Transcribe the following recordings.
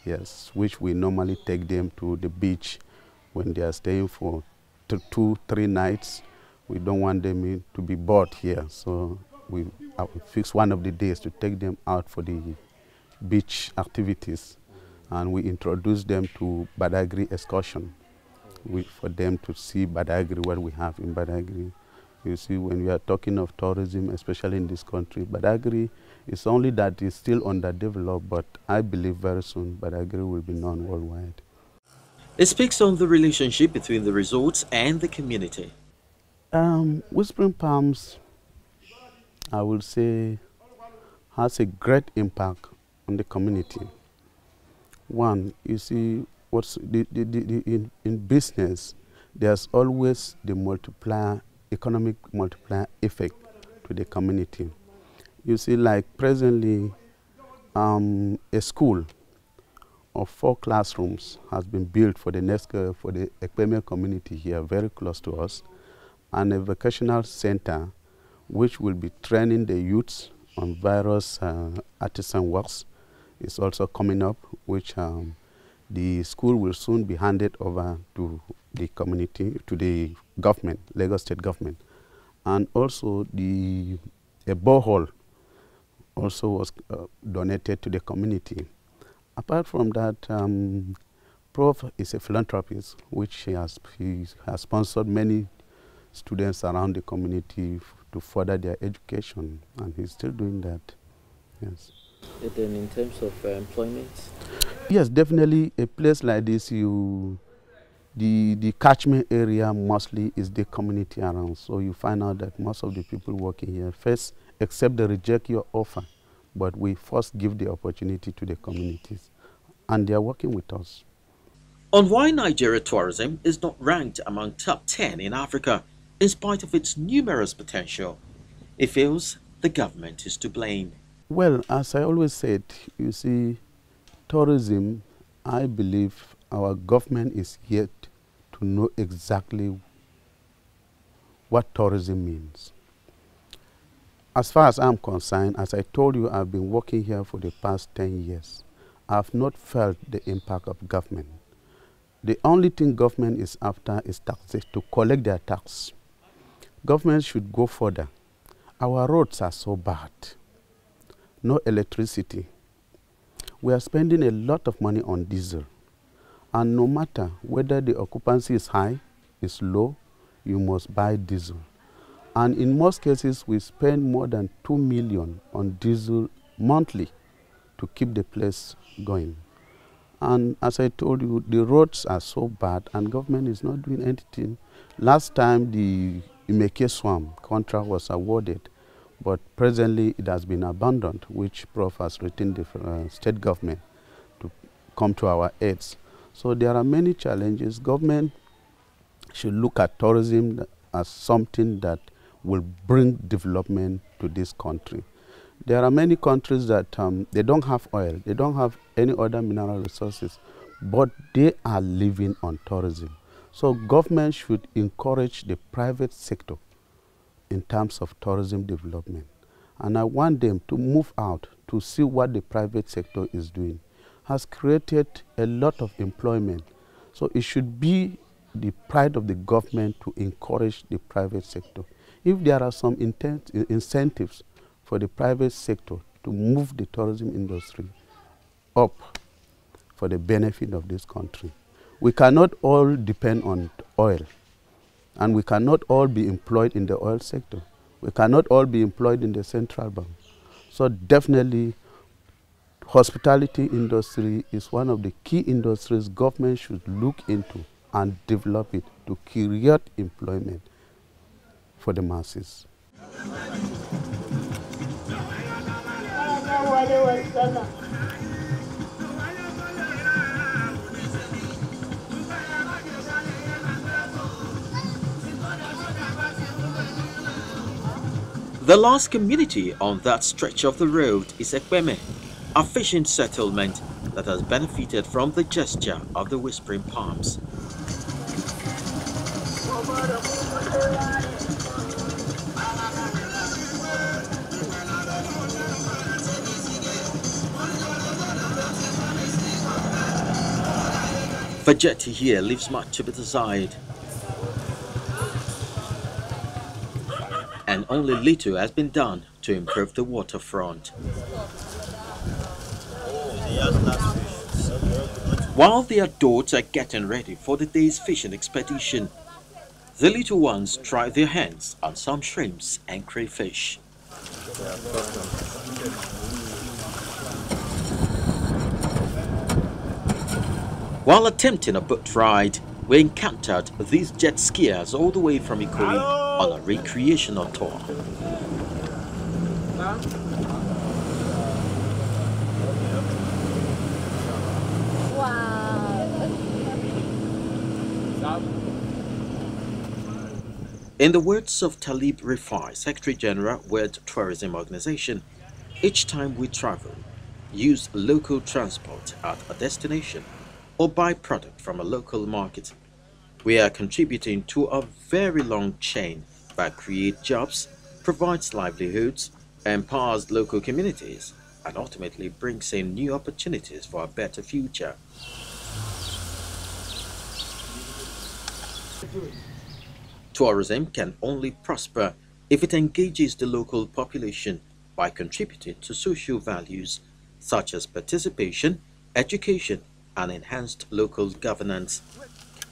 yes, which we normally take them to the beach when they are staying for 2-3 nights. We don't want them to be bored here, so we fix one of the days to take them out for the beach activities, and we introduce them to Badagry excursion for them to see Badagry, what we have in Badagry. You see, when we are talking of tourism, especially in this country, Badagry is only that it's still underdeveloped, but I believe very soon Badagry will be known worldwide. It speaks on the relationship between the resorts and the community. Whispering Palms, I will say, has a great impact on the community. One, you see, in business, there's always the economic multiplier effect to the community. You see, like presently, a school of 4 classrooms has been built for the Ekpeme community here, very close to us, and a vocational center which will be training the youths on various artisan works is also coming up, which the school will soon be handed over to the community, to the government, Lagos State government. And also a borehole also was donated to the community. Apart from that, Prof is a philanthropist, which he has sponsored many students around the community to further their education, and he's still doing that. Yes. And then in terms of employment? Yes, definitely a place like this, the catchment area mostly is the community around. So you find out that most of the people working here first accept they reject your offer, but we first give the opportunity to the communities, and they are working with us. On why Nigeria tourism is not ranked among top 10 in Africa, in spite of its numerous potential, he feels the government is to blame. Well, as I always said, you see, tourism, I believe our government is yet to know exactly what tourism means. As far as I'm concerned, as I told you, I've been working here for the past 10 years. I've not felt the impact of government. The only thing government is after is taxes, to collect their tax. Government should go further. Our roads are so bad. No electricity. We are spending a lot of money on diesel. And no matter whether the occupancy is high, is low, you must buy diesel. And in most cases, we spend more than 2 million on diesel monthly to keep the place going. And as I told you, the roads are so bad and government is not doing anything. Last time the Imeke Swamp contract was awarded, but presently it has been abandoned, which Prof has written the state government to come to our aids. So there are many challenges. Government should look at tourism as something that will bring development to this country. There are many countries that they don't have oil, they don't have any other mineral resources, but they are living on tourism. So government should encourage the private sector in terms of tourism development. And I want them to move out to see what the private sector is doing. Has created a lot of employment. So it should be the pride of the government to encourage the private sector. If there are some incentives for the private sector to move the tourism industry up for the benefit of this country. We cannot all depend on oil, and we cannot all be employed in the oil sector. We cannot all be employed in the central bank. So definitely, hospitality industry is one of the key industries government should look into and develop it to create employment for the masses. The last community on that stretch of the road is Ekpeme, a fishing settlement that has benefited from the gesture of the Whispering Palms. The jetty here leaves much to be desired, and only little has been done to improve the waterfront. While the adults are getting ready for the day's fishing expedition, the little ones try their hands on some shrimps and crayfish. While attempting a boat ride, we encountered these jet skiers all the way from Ikoyi on a recreational tour. In the words of Talib Rifai, Secretary General, World Tourism Organization, each time we travel, use local transport at a destination or buy product from a local market, we are contributing to a very long chain that creates jobs, provides livelihoods, empowers local communities, and ultimately brings in new opportunities for a better future. Tourism can only prosper if it engages the local population by contributing to social values such as participation, education, and enhanced local governance.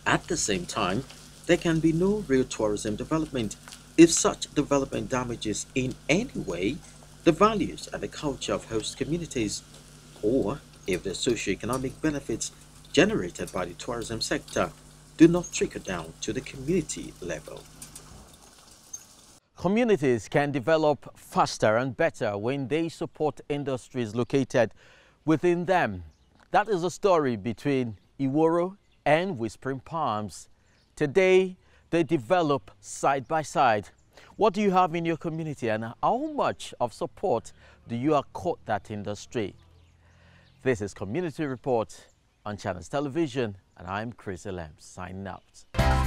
At the same time, there can be no real tourism development if such development damages in any way the values and the culture of host communities, or if the socio-economic benefits generated by the tourism sector do not trickle down to the community level. Communities can develop faster and better when they support industries located within them. That is the story between Iworo and Whispering Palms. Today, they develop side by side. What do you have in your community and how much of support do you accord that industry? This is Community Report on Channels Television, and I'm Chris Elem, signing out.